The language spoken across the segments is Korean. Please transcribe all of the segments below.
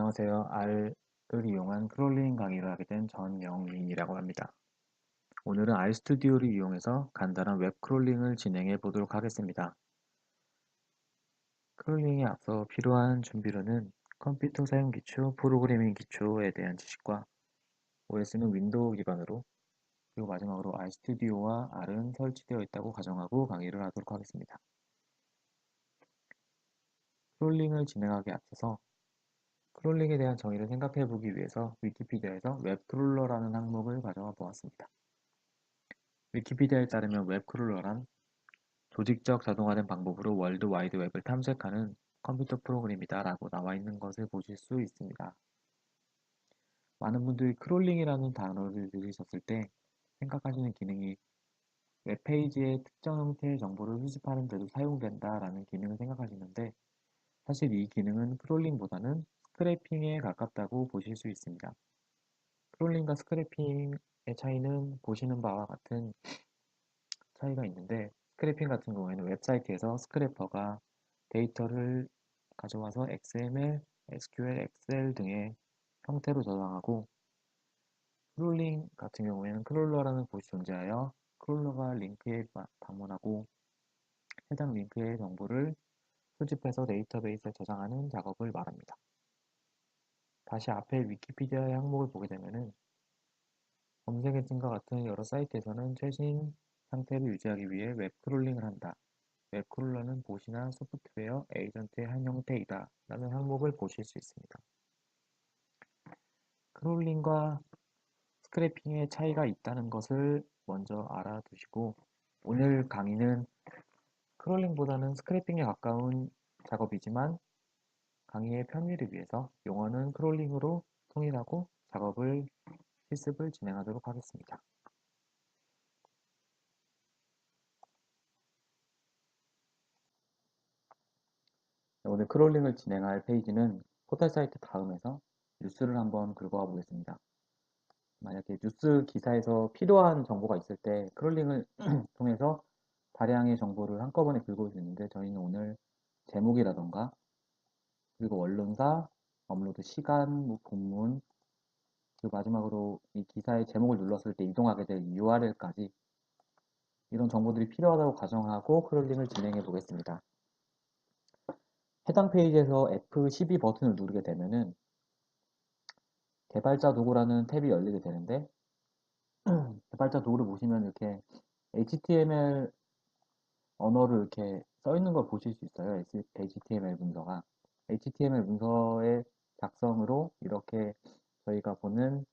안녕하세요. R을 이용한 크롤링 강의를 하게 된 전영민이라고 합니다. 오늘은 RStudi오를 이용해서 간단한 웹 크롤링을 진행해 보도록 하겠습니다. 크롤링에 앞서 필요한 준비로는 컴퓨터 사용 기초, 프로그래밍 기초에 대한 지식과 OS는 윈도우 기반으로 그리고 마지막으로 RStudio와 R은 설치되어 있다고 가정하고 강의를 하도록 하겠습니다. 크롤링을 진행하기에 앞서서 크롤링에 대한 정의를 생각해 보기 위해서 위키피디아에서 웹크롤러라는 항목을 가져와 보았습니다. 위키피디아에 따르면 웹크롤러란 조직적 자동화된 방법으로 월드 와이드 웹을 탐색하는 컴퓨터 프로그램이다 라고 나와 있는 것을 보실 수 있습니다. 많은 분들이 크롤링이라는 단어를 들으셨을 때 생각하시는 기능이 웹페이지의 특정 형태의 정보를 수집하는 데도 사용된다 라는 기능을 생각하시는데 사실 이 기능은 크롤링보다는 스크래핑에 가깝다고 보실 수 있습니다. 크롤링과 스크래핑의 차이는 보시는 바와 같은 차이가 있는데 스크래핑 같은 경우에는 웹사이트에서 스크래퍼가 데이터를 가져와서 XML, SQL, 엑셀 등의 형태로 저장하고 크롤링 같은 경우에는 크롤러라는 곳이 존재하여 크롤러가 링크에 방문하고 해당 링크의 정보를 수집해서 데이터베이스에 저장하는 작업을 말합니다. 다시 앞에 위키피디아의 항목을 보게 되면은 검색 엔진과 같은 여러 사이트에서는 최신 상태를 유지하기 위해 웹 크롤링을 한다. 웹크롤러는 봇이나 소프트웨어 에이전트의 한 형태이다 라는 항목을 보실 수 있습니다. 크롤링과 스크래핑의 차이가 있다는 것을 먼저 알아두시고 오늘 강의는 크롤링보다는 스크래핑에 가까운 작업이지만 강의의 편의를 위해서 용어는 크롤링으로 통일하고 작업을 실습을 진행하도록 하겠습니다. 오늘 크롤링을 진행할 페이지는 포털 사이트 다음에서 뉴스를 한번 긁어와 보겠습니다. 만약에 뉴스 기사에서 필요한 정보가 있을 때 크롤링을 통해서 다량의 정보를 한꺼번에 긁어올 수 있는데 저희는 오늘 제목이라던가 그리고 언론사, 업로드 시간, 뭐 본문 그리고 마지막으로 이 기사의 제목을 눌렀을 때 이동하게 될 URL까지 이런 정보들이 필요하다고 가정하고 크롤링을 진행해 보겠습니다. 해당 페이지에서 F12 버튼을 누르게 되면은 개발자 도구라는 탭이 열리게 되는데 개발자 도구를 보시면 이렇게 HTML 언어를 이렇게 써 있는 걸 보실 수 있어요. HTML 문서가. HTML 문서의 작성으로 이렇게 저희가 보는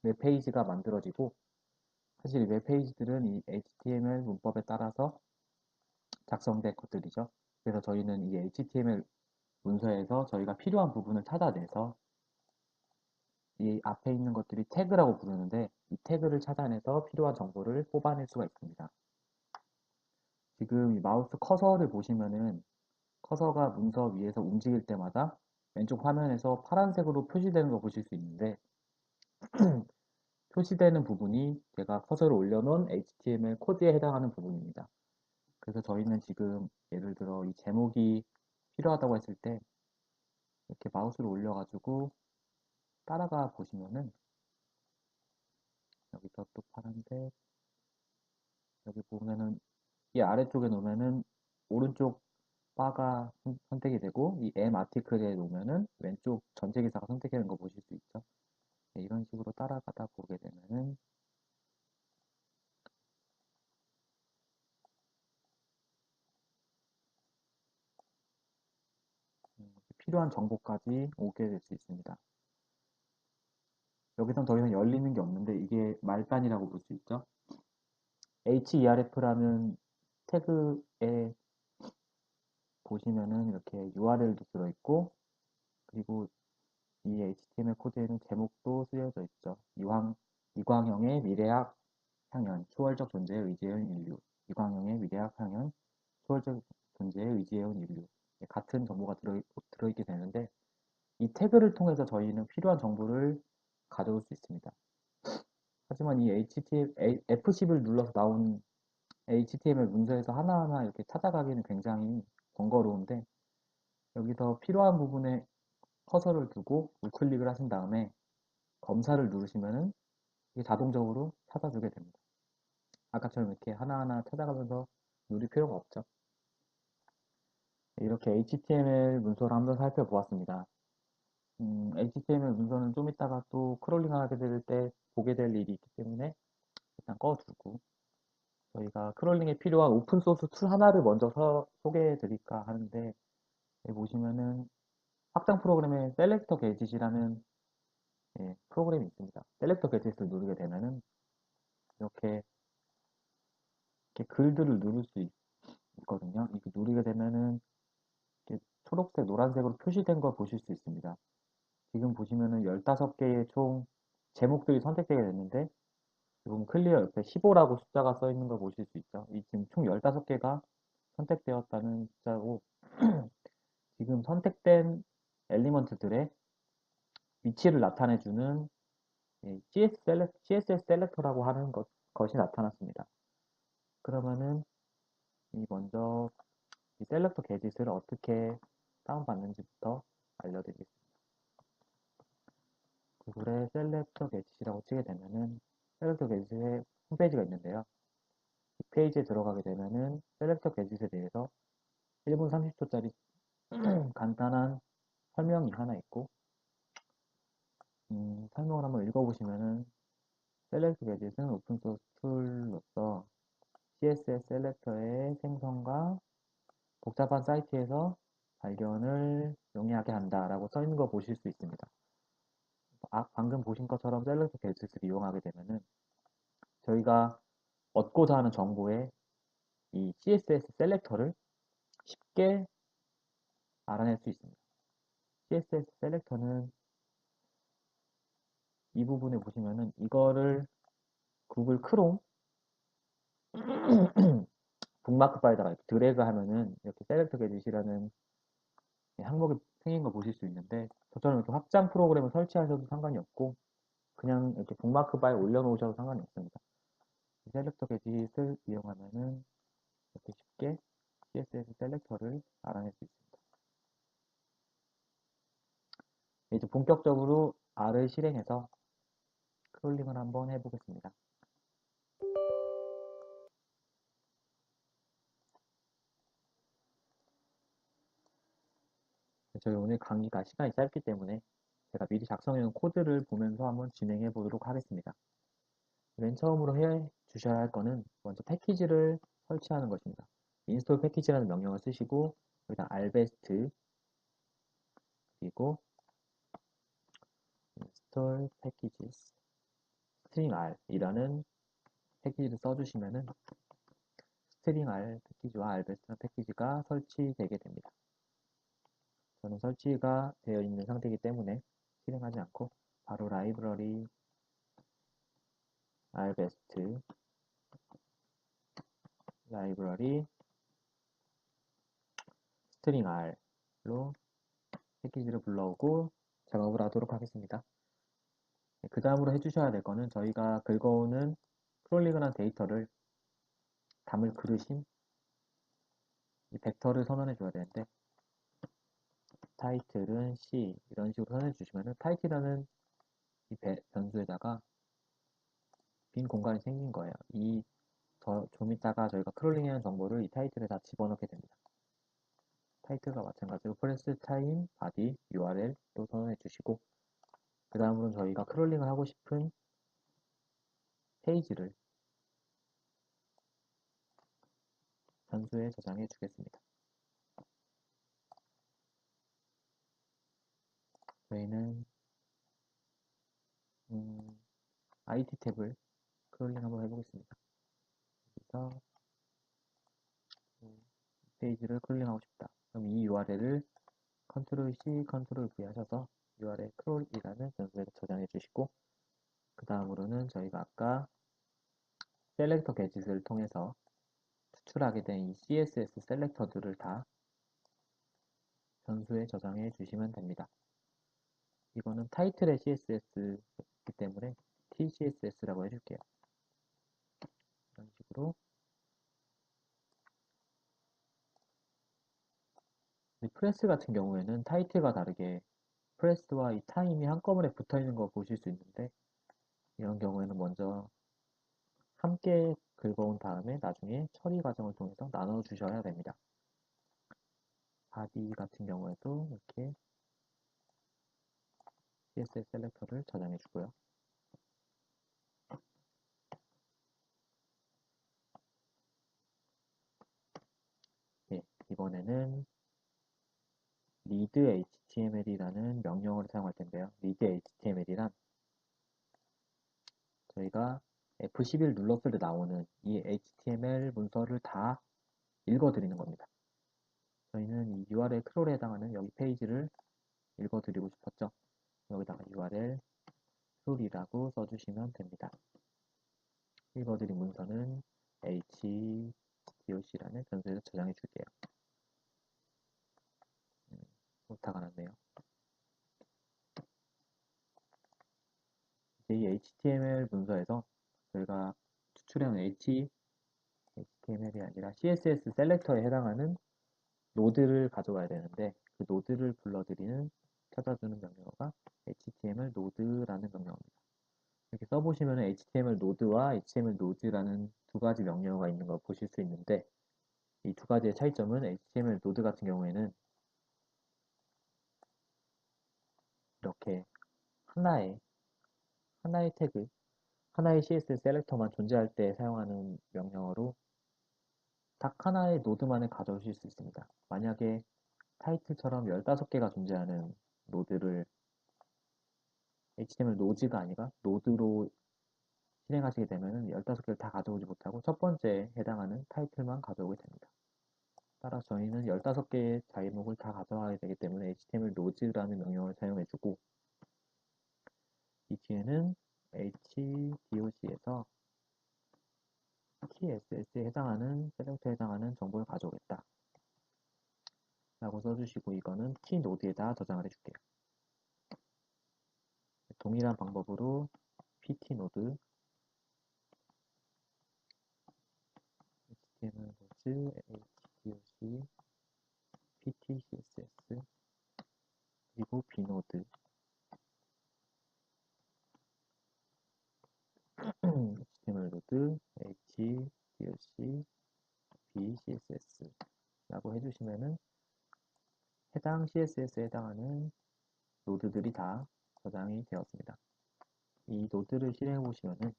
웹페이지가 만들어지고 사실 이 웹페이지들은 이 HTML 문법에 따라서 작성된 것들이죠. 그래서 저희는 이 HTML 문서에서 저희가 필요한 부분을 찾아내서 이 앞에 있는 것들이 태그라고 부르는데 이 태그를 찾아내서 필요한 정보를 뽑아낼 수가 있습니다. 지금 이 마우스 커서를 보시면은 커서가 문서 위에서 움직일 때마다 왼쪽 화면에서 파란색으로 표시되는 거 보실 수 있는데 표시되는 부분이 제가 커서를 올려놓은 HTML 코드에 해당하는 부분입니다. 그래서 저희는 지금 예를 들어 이 제목이 필요하다고 했을 때 이렇게 마우스를 올려가지고 따라가 보시면은 여기서 또 파란색 여기 보면은 이 아래쪽에 놓으면은 오른쪽 바가 선택이 되고 이 M 아티클에 놓으면은 왼쪽 전체 기사가 선택되는 거 보실 수 있죠. 네, 이런 식으로 따라가다 보게 되면은 필요한 정보까지 오게 될 수 있습니다. 여기선 더 이상 열리는 게 없는데 이게 말단이라고 볼 수 있죠. href라는 태그에 보시면은 이렇게 URL도 들어있고 그리고 이 HTML 코드에는 제목도 쓰여져 있죠. 이광영의 미래학 향연, 초월적 존재에 의지해온 인류. 이광영의 미래학 향연, 초월적 존재에 의지해온 인류. 같은 정보가 들어있게 되는데 이 태그를 통해서 저희는 필요한 정보를 가져올 수 있습니다. 하지만 이 F10을 눌러서 나온 HTML 문서에서 하나하나 이렇게 찾아가기는 굉장히 번거로운데 여기서 필요한 부분에 커서를 두고 우클릭을 하신 다음에 검사를 누르시면은 이게 자동적으로 찾아주게 됩니다. 아까처럼 이렇게 하나하나 찾아가면서 누릴 필요가 없죠. 이렇게 HTML 문서를 한번 살펴보았습니다. HTML 문서는 좀 이따가 또 크롤링 하게 될 때 보게 될 일이 있기 때문에 일단 꺼두고 저희가 크롤링에 필요한 오픈소스 툴 하나를 먼저 소개해 드릴까 하는데 여기 보시면은 확장 프로그램에 셀렉터 게짓이라는 프로그램이 있습니다. 셀렉터 게짓을 누르게 되면은 이렇게, 이렇게 글들을 누를 수 있거든요. 이렇게 누르게 되면은 이렇게 초록색, 노란색으로 표시된 걸 보실 수 있습니다. 지금 보시면은 15개의 총 제목들이 선택되게 됐는데 지금 클리어 옆에 15라고 숫자가 써 있는 걸 보실 수 있죠. 이 지금 총 15개가 선택되었다는 숫자고 지금 선택된 엘리먼트들의 위치를 나타내주는 CSS 셀렉터라고 하는 것이 나타났습니다. 그러면은 먼저 이 셀렉터 게짓을 어떻게 다운받는지부터 알려드리겠습니다. 구글에 셀렉터 게짓이라고 치게 되면은 셀렉터 게짓의 홈페이지가 있는데요. 이 페이지에 들어가게 되면은 셀렉터 게짓에 대해서 1분 30초짜리 간단한 설명이 하나 있고 설명을 한번 읽어보시면은 셀렉트 게짓은 오픈소스 툴로서 CSS 셀렉터의 생성과 복잡한 사이트에서 발견을 용이하게 한다라고 써 있는 거 보실 수 있습니다. 방금 보신 것처럼 셀렉트 게짓을 이용하게 되면은 저희가 얻고자 하는 정보에 이 CSS 셀렉터를 쉽게 알아낼 수 있습니다. CSS 셀렉터는 이 부분에 보시면은 이거를 구글 크롬 북마크 파일에다가 이렇게 드래그 하면은 이렇게 셀렉터 게짓이라는 항목이 생긴 거 보실 수 있는데 저처럼 이렇게 확장 프로그램을 설치하셔도 상관이 없고 그냥 이렇게 북마크 파일 올려놓으셔도 상관이 없습니다. 셀렉터 게짓을 이용하면은 이렇게 쉽게 CSS 셀렉터를 알아낼 수 있습니다. 이제 본격적으로 R을 실행해서 크롤링을 한번 해보겠습니다. 저희 오늘 강의가 시간이 짧기 때문에 제가 미리 작성해놓은 코드를 보면서 한번 진행해 보도록 하겠습니다. 맨 처음으로 해 주셔야 할 거는 먼저 패키지를 설치하는 것입니다. 인스톨 패키지라는 명령을 쓰시고 여기다 알베스트 그리고 인스톨 패키지스 스트링 R 이라는 패키지를 써주시면은 스트링 R 패키지와 알베스트 패키지가 설치되게 됩니다. 저는 설치가 되어 있는 상태이기 때문에 실행하지 않고 바로 라이브러리 알베스트 라이브러리 스트링 R로 패키지를 불러오고 작업을 하도록 하겠습니다. 그 다음으로 해주셔야 될 거는 저희가 긁어오는 크롤링을 한 데이터를 담을 그릇인 이 벡터를 선언해 줘야 되는데 타이틀은 C 이런 식으로 선언해 주시면은 타이틀이라는 이 변수에다가 빈 공간이 생긴 거예요. 좀 이따가 저희가 크롤링하는 정보를 이 타이틀에 다 집어넣게 됩니다. 타이틀과 마찬가지로 프레스 타임 바디 URL도 선언해 주시고 그 다음으로는 저희가 크롤링을 하고 싶은 페이지를 변수에 저장해 주겠습니다. 저희는 IT 탭을 크롤링 한번 해보겠습니다. 여기서 페이지를 크롤링하고 싶다. 그럼 이 URL을 컨트롤 C, 컨트롤 V 하셔서 URL 크롤이라는 변수에 저장해 주시고 그 다음으로는 저희가 아까 셀렉터 게짓을 통해서 추출하게 된 이 CSS 셀렉터들을 다 변수에 저장해 주시면 됩니다. 이거는 타이틀의 CSS이기 때문에 TCSS라고 해줄게요. 이런 식으로 프레스 같은 경우에는 타이틀과 다르게 프레스와 이 타임이 한꺼번에 붙어 있는 거 보실 수 있는데 이런 경우에는 먼저 함께 긁어온 다음에 나중에 처리 과정을 통해서 나눠 주셔야 됩니다. 바디 같은 경우에도 이렇게 CSS 셀렉터를 저장해 주고요. 네, 이번에는 read html이라는 명령어를 사용할 텐데요. read html이란 저희가 F11 눌렀을 때 나오는 이 HTML 문서를 다 읽어드리는 겁니다. 저희는 이 URL 크롤에 해당하는 여기 페이지를 읽어드리고 싶었죠. 여기다가 URL 크롤이라고 써주시면 됩니다. 읽어드린 문서는 htdoc라는 변수에서 저장해 줄게요. 오타가 났네요. 이제 이 HTML 문서에서 저희가 추출해온 HTML이 아니라 CSS 셀렉터에 해당하는 노드를 가져와야 되는데 그 노드를 불러들이는 찾아주는 명령어가 html 노드라는 명령어입니다. 이렇게 써보시면 html 노드와 html 노드라는 두 가지 명령어가 있는 걸 보실 수 있는데 이 두 가지의 차이점은 html 노드 같은 경우에는 이렇게 하나의 태그, 하나의 CSS 셀렉터만 존재할 때 사용하는 명령어로 딱 하나의 노드만을 가져오실 수 있습니다. 만약에 타이틀처럼 15개가 존재하는 노드를 HTML 노즈가 아니라 노드로 실행하시게 되면 15개를 다 가져오지 못하고 첫 번째에 해당하는 타이틀만 가져오게 됩니다. 따라서 저희는 15개의 자의목을 다 가져와야 되기 때문에 HTML 노즈라는 명령어를 사용해주고 이 뒤에는 hdoc에서 TSS에 해당하는 셀렉터에 해당하는 정보를 가져오겠다 라고 써주시고 이거는 t노드에다 저장을 해줄게요. 동일한 방법으로 pt노드 html 노드 hdoc ptcss 그리고 b노드 HTML 노드 hdoc bcss 라고 해주시면은 해당 CSS에 해당하는 노드들이 다 저장이 되었습니다. 이 노드를 실행해 보시면은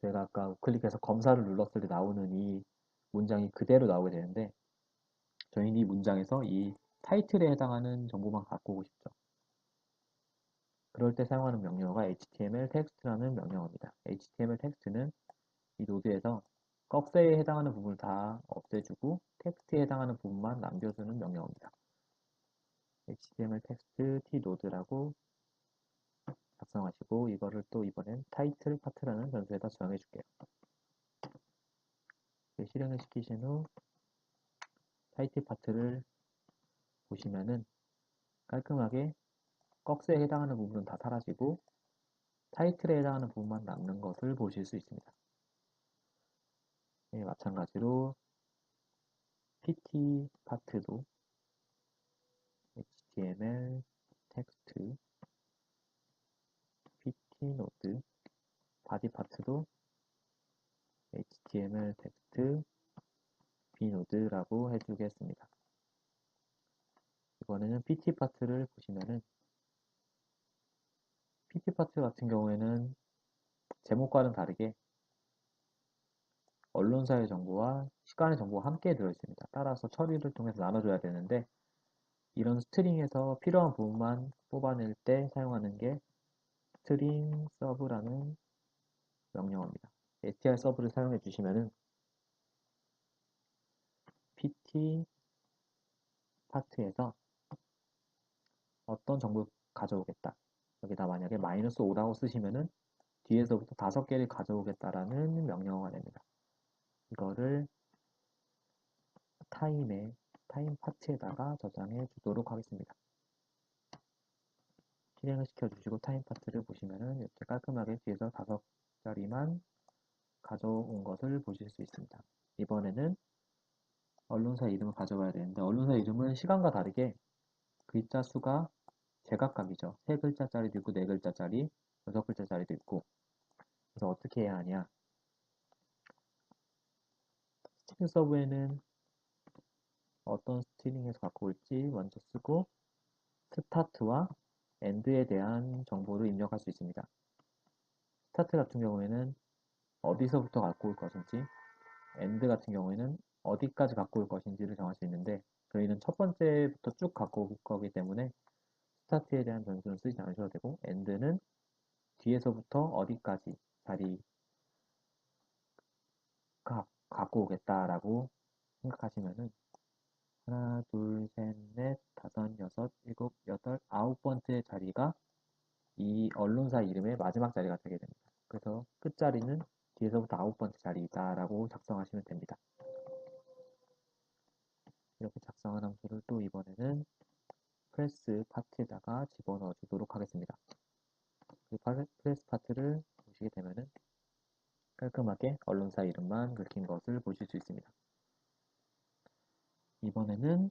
제가 아까 우클릭해서 검사를 눌렀을 때 나오는 이 문장이 그대로 나오게 되는데 저희는 이 문장에서 이 타이틀에 해당하는 정보만 갖고 오고 싶죠. 그럴 때 사용하는 명령어가 HTML 텍스트라는 명령어입니다. HTML 텍스트는 이 노드에서 꺽쇠에 해당하는 부분을 다 없애주고 텍스트에 해당하는 부분만 남겨주는 명령어입니다. HTML 텍스트 t노드라고 작성하시고 이거를 또 이번엔 타이틀 파트라는 변수에다 저장해 줄게요. 실행을 시키신 후 타이틀 파트를 보시면은 깔끔하게 꺽쇠에 해당하는 부분은 다 사라지고 타이틀에 해당하는 부분만 남는 것을 보실 수 있습니다. 네, 마찬가지로 pt 파트도 html 텍스트 pt 노드 바디 파트도 html 텍스트 b노드라고 해주겠습니다. 이번에는 pt 파트를 보시면은 pt 파트 같은 경우에는 제목과는 다르게 언론사의 정보와 시간의 정보가 함께 들어있습니다. 따라서 처리를 통해서 나눠줘야 되는데 이런 스트링에서 필요한 부분만 뽑아낼 때 사용하는 게 string sub라는 명령어입니다. str sub를 사용해 주시면은 pt 파트에서 어떤 정보를 가져오겠다. 여기다 만약에 -5라고 쓰시면은 뒤에서부터 5개를 가져오겠다라는 명령어가 됩니다. 이거를 타임 파트에다가 저장해 주도록 하겠습니다. 실행을 시켜주시고 타임 파트를 보시면은 이렇게 깔끔하게 뒤에서 5자리만 가져온 것을 보실 수 있습니다. 이번에는 언론사 이름을 가져가야 되는데 언론사 이름은 시간과 다르게 글자 수가 제각각이죠. 3글자짜리도 있고 4글자짜리, 6글자짜리도 있고. 그래서 어떻게 해야 하냐. 스트링 서브에는 어떤 스트링에서 갖고 올지 먼저 쓰고 스타트와 엔드에 대한 정보를 입력할 수 있습니다. 스타트 같은 경우에는 어디서부터 갖고 올 것인지, 엔드 같은 경우에는 어디까지 갖고 올 것인지를 정할 수 있는데 저희는 첫 번째부터 쭉 갖고 올 거기 때문에 스타트에 대한 변수는 쓰지 않으셔도 되고 엔드는 뒤에서부터 어디까지 자리가 갖고 오겠다라고 생각하시면은 하나, 둘, 셋, 넷, 다섯, 여섯, 일곱, 여덟, 아홉 번째 자리가 이 언론사 이름의 마지막 자리가 되게 됩니다. 그래서 끝자리는 뒤에서부터 아홉 번째 자리다라고 작성하시면 됩니다. 이렇게 작성한 함수를 또 이번에는 프레스 파트에다가 집어넣어 주도록 하겠습니다. 그 프레스 파트를 보시게 되면은 깔끔하게 언론사 이름만 긁힌 것을 보실 수 있습니다. 이번에는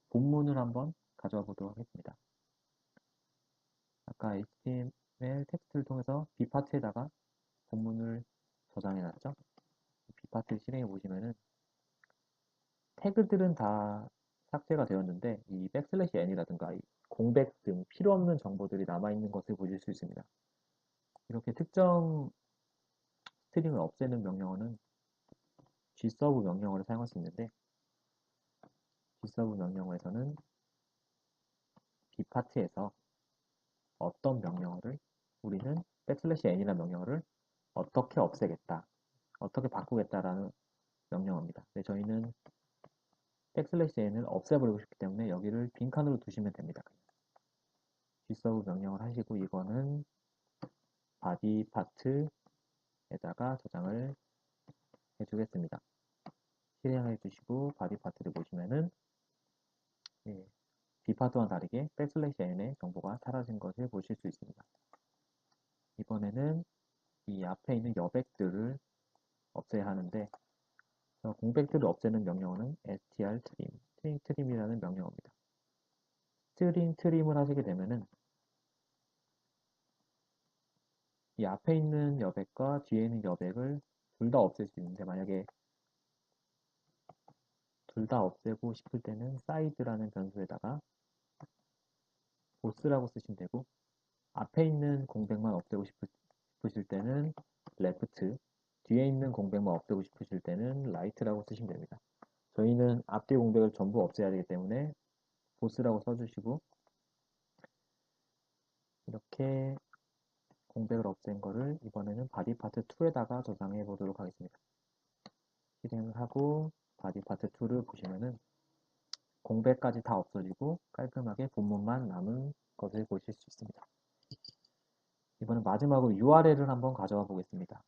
본문을 한번 가져와 보도록 하겠습니다. 아까 HTML 텍스트를 통해서 B파트에다가 본문을 저장해 놨죠. B파트 실행해 보시면은 태그들은 다 삭제가 되었는데 이 백슬래시 n이라든가 이 공백 등 필요 없는 정보들이 남아있는 것을 보실 수 있습니다. 이렇게 특정 스트링을 없애는 명령어는 gserve 명령어를 사용할 수 있는데 gserve 명령어에서는 B파트에서 어떤 명령어를 우리는 백슬래시 n이라는 명령어를 어떻게 없애겠다, 어떻게 바꾸겠다라는 명령어입니다. 근데 저희는 백슬래시 n을 없애버리고 싶기 때문에 여기를 빈칸으로 두시면 됩니다. gserve 명령을 하시고 이거는 body 파트에다가 저장을 해주겠습니다. 실행해 주시고 body 파트를 보시면은 예, B파트와 다르게 백슬래시 n의 정보가 사라진 것을 보실 수 있습니다. 이번에는 이 앞에 있는 여백들을 없애야 하는데 공백들을 없애는 명령어는 strtrim, string trim이라는 명령어입니다. string trim을 하시게 되면은 이 앞에 있는 여백과 뒤에 있는 여백을 둘 다 없앨 수 있는데 만약에 둘 다 없애고 싶을 때는 side라는 변수에다가 boss라고 쓰시면 되고 앞에 있는 공백만 없애고 싶으실 때는 left, 뒤에 있는 공백만 없애고 싶으실 때는 right라고 쓰시면 됩니다. 저희는 앞뒤 공백을 전부 없애야 되기 때문에 boss라고 써주시고 이렇게 공백을 없앤 거를 이번에는 body part 2에다가 저장해 보도록 하겠습니다. 실행을 하고 body part 2를 보시면은 공백까지 다 없어지고 깔끔하게 본문만 남은 것을 보실 수 있습니다. 이번엔 마지막으로 URL을 한번 가져와 보겠습니다.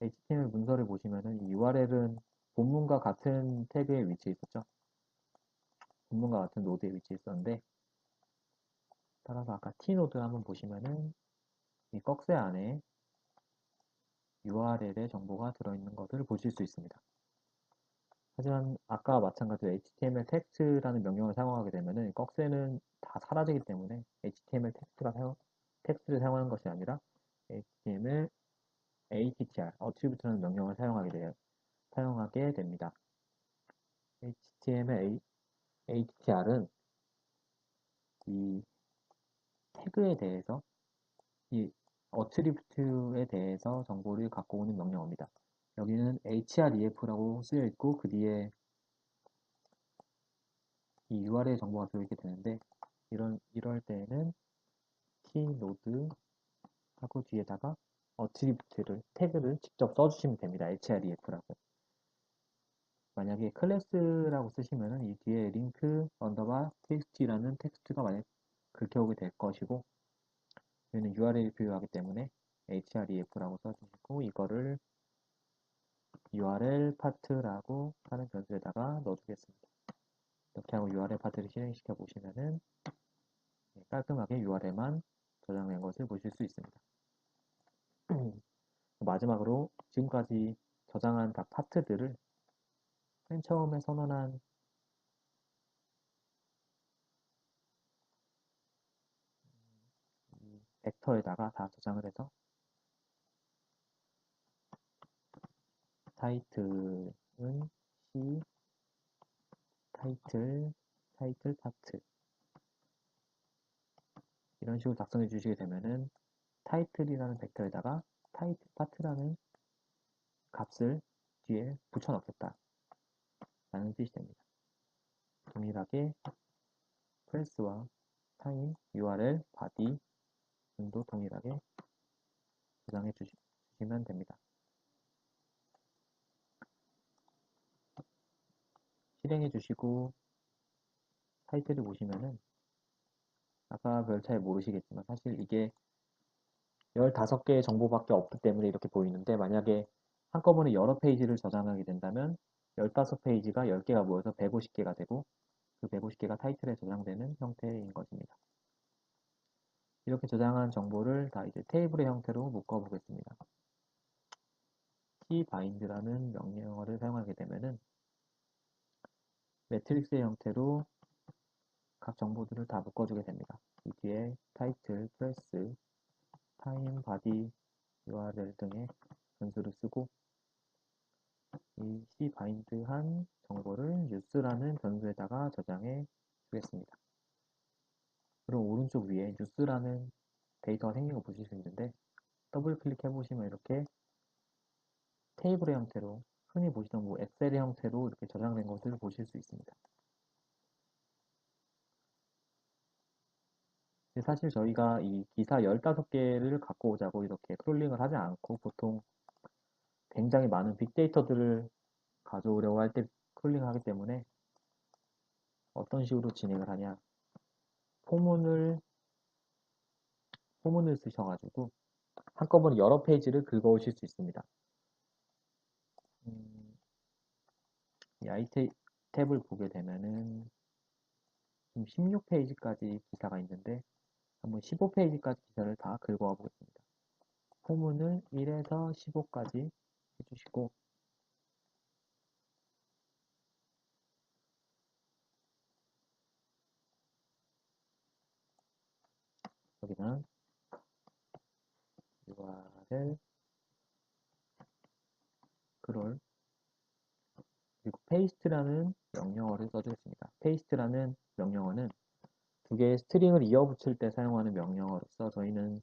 HTML 문서를 보시면은 이 URL은 본문과 같은 태그에 위치해 있었죠. 본문과 같은 노드에 위치해 있었는데 따라서 아까 t노드 한번 보시면은 이 꺽쇠 안에 URL의 정보가 들어있는 것을 보실 수 있습니다. 하지만 아까 마찬가지로 HTML 텍스트라는 명령을 사용하게 되면은 꺽쇠는 다 사라지기 때문에 HTML 텍스트를 사용하는 것이 아니라 HTML attr, attribute라는 명령을 사용하게 됩니다. HTML attr은 이 태그에 대해서 이 attribute에 대해서 정보를 갖고 오는 명령어입니다. 여기는 href라고 쓰여 있고 그 뒤에 이 URL 정보가 들어있게 되는데 이럴 때에는 tnode 하고 뒤에다가 attribute를 태그를 직접 써주시면 됩니다. href라고. 만약에 클래스라고 쓰시면은 이 뒤에 링크 언더바 txt라는 텍스트가 만약 긁혀오게 될 것이고 저희는 URL이 필요하기 때문에 href라고 써주시고 이거를 URL 파트라고 하는 변수에다가 넣어주겠습니다. 이렇게 하고 URL 파트를 실행시켜 보시면은 깔끔하게 URL만 저장된 것을 보실 수 있습니다. 마지막으로 지금까지 저장한 각 파트들을 맨 처음에 선언한 벡터에다가 다 저장을 해서 타이틀은 C 타이틀 파트 이런 식으로 작성해 주시게 되면은 타이틀이라는 벡터에다가 타이틀 파트라는 값을 뒤에 붙여 넣겠다 라는 뜻이 됩니다. 동일하게 프레스와 타임, URL, 바디 등도 동일하게 저장해 주시면 됩니다. 실행해 주시고 타이틀을 보시면은 아까 별 차이 모르시겠지만 사실 이게 15개의 정보밖에 없기 때문에 이렇게 보이는데 만약에 한꺼번에 여러 페이지를 저장하게 된다면 15페이지가 10개가 모여서 150개가 되고 그 150개가 타이틀에 저장되는 형태인 것입니다. 이렇게 저장한 정보를 다 이제 테이블의 형태로 묶어 보겠습니다. tbind라는 명령어를 사용하게 되면은 매트릭스의 형태로 각 정보들을 다 묶어주게 됩니다. 이 뒤에 타이틀, 프레스, 타임, 바디, URL 등의 변수를 쓰고 이 cbind한 정보를 news라는 변수에다가 저장해 주겠습니다. 그럼 오른쪽 위에 news라는 데이터가 생긴 거 보실 수 있는데 더블 클릭해 보시면 이렇게 테이블의 형태로 흔히 보시던 뭐 엑셀의 형태로 이렇게 저장된 것을 보실 수 있습니다. 사실 저희가 이 기사 15개를 갖고 오자고 이렇게 크롤링을 하지 않고 보통 굉장히 많은 빅데이터들을 가져오려고 할 때 크롤링을 하기 때문에 어떤 식으로 진행을 하냐 포문을 쓰셔가지고 한꺼번에 여러 페이지를 긁어오실 수 있습니다. 이 아이템 탭을 보게 되면은 16페이지까지 기사가 있는데 한번 15페이지까지 기사를 다 긁어와 보겠습니다. 포문을 1에서 15까지 해주시고 여기는 URL scroll 그리고 paste라는 명령어를 써주겠습니다. paste라는 명령어는 두 개의 스트링을 이어붙일 때 사용하는 명령어로서 저희는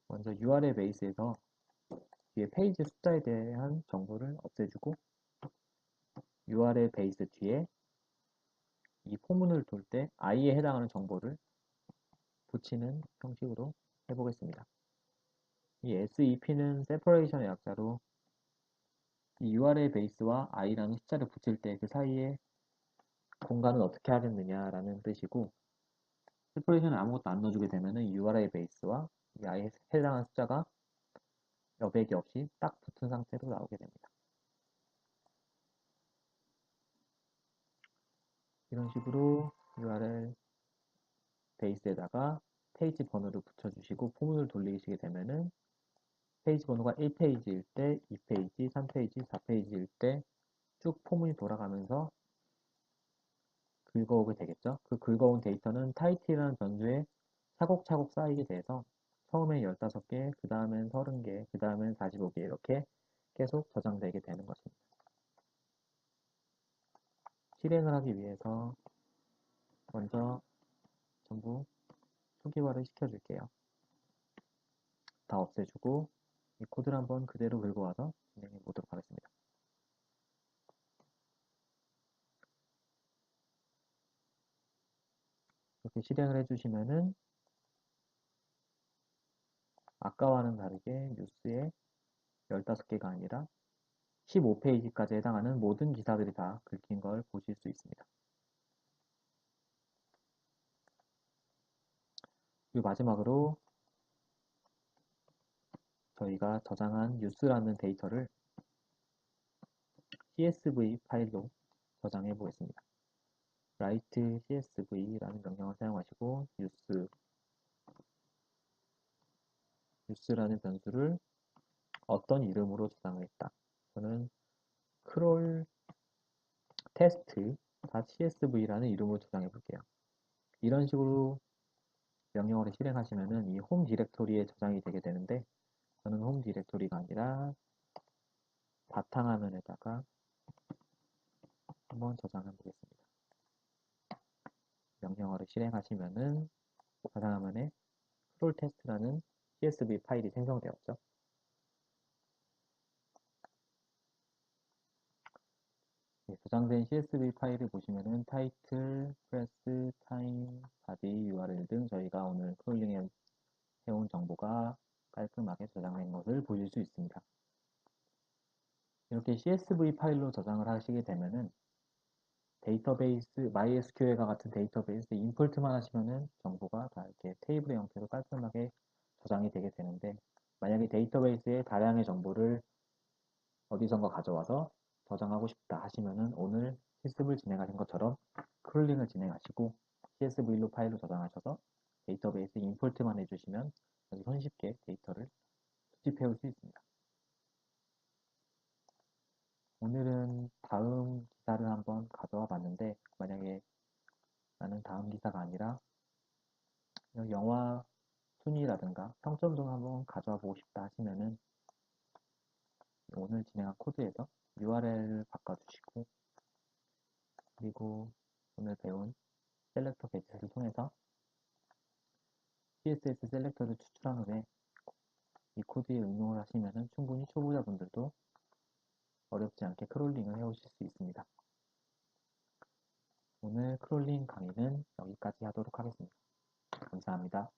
먼저 URL 베이스에서 뒤에 페이지 숫자에 대한 정보를 없애주고 URL 베이스 뒤에 이 포문을 돌 때 i에 해당하는 정보를 붙이는 형식으로 해보겠습니다. 이 SEP는 separation의 약자로 이 URL 베이스와 i라는 숫자를 붙일 때 그 사이에 공간을 어떻게 하겠느냐라는 뜻이고 세퍼레이션을 아무것도 안 넣어주게 되면은 URL 베이스와 이 i에 해당하는 숫자가 여백이 없이 딱 붙은 상태로 나오게 됩니다. 이런 식으로 URL 베이스에다가 페이지 번호를 붙여주시고 포문을 돌리시게 되면은 페이지 번호가 1페이지일 때, 2페이지, 3페이지, 4페이지일 때 쭉 포문이 돌아가면서 긁어오게 되겠죠. 그 긁어온 데이터는 타이틀이라는 변수에 차곡차곡 쌓이게 돼서 처음에 15개, 그 다음엔 30개, 그 다음엔 45개 이렇게 계속 저장되게 되는 것입니다. 실행을 하기 위해서 먼저 전부 초기화를 시켜줄게요. 다 없애주고 이 코드를 한번 그대로 긁어 와서 진행해 보도록 하겠습니다. 이렇게 실행을 해주시면은 아까와는 다르게 뉴스에 15개가 아니라 15페이지까지 해당하는 모든 기사들이 다 긁힌 걸 보실 수 있습니다. 그리고 마지막으로 저희가 저장한 뉴스라는 데이터를 CSV 파일로 저장해 보겠습니다. write CSV라는 명령을 사용하시고 뉴스라는 변수를 어떤 이름으로 저장을 했다. 저는 crawl test.csv라는 이름으로 저장해 볼게요. 이런 식으로 명령어를 실행하시면은 이 홈 디렉토리에 저장이 되게 되는데 저는 홈 디렉토리가 아니라 바탕화면에다가 한번 저장해 보겠습니다. 명령어를 실행하시면은 바탕화면에 크롤 테스트라는 CSV 파일이 생성되었죠. 네, 저장된 CSV 파일을 보시면은 타이틀, 프레스, 타임, 바디, URL 등 저희가 오늘 크롤링 해온 정보가 깔끔하게 저장된 것을 보실 수 있습니다. 이렇게 CSV 파일로 저장을 하시게 되면은 데이터베이스, MySQL과 같은 데이터베이스 임포트만 하시면은 정보가 다 이렇게 테이블의 형태로 깔끔하게 저장이 되게 되는데 만약에 데이터베이스에 다량의 정보를 어디선가 가져와서 저장하고 싶다 하시면은 오늘 실습을 진행하신 것처럼 크롤링을 진행하시고 CSV로 파일로 저장하셔서 데이터베이스 임포트만 해주시면 아주 손쉽게 데이터를 수집해 올 수 있습니다. 오늘은 다음 기사를 한번 가져와 봤는데 만약에 나는 다음 기사가 아니라 영화 순위라든가 평점 등 한번 가져와 보고 싶다 하시면은 오늘 진행한 코드에서 URL을 바꿔주시고 그리고 오늘 배운 셀렉터 게짓을 통해서 CSS 셀렉터를 추출한 후에 이 코드에 응용을 하시면 충분히 초보자분들도 어렵지 않게 크롤링을 해오실 수 있습니다. 오늘 크롤링 강의는 여기까지 하도록 하겠습니다. 감사합니다.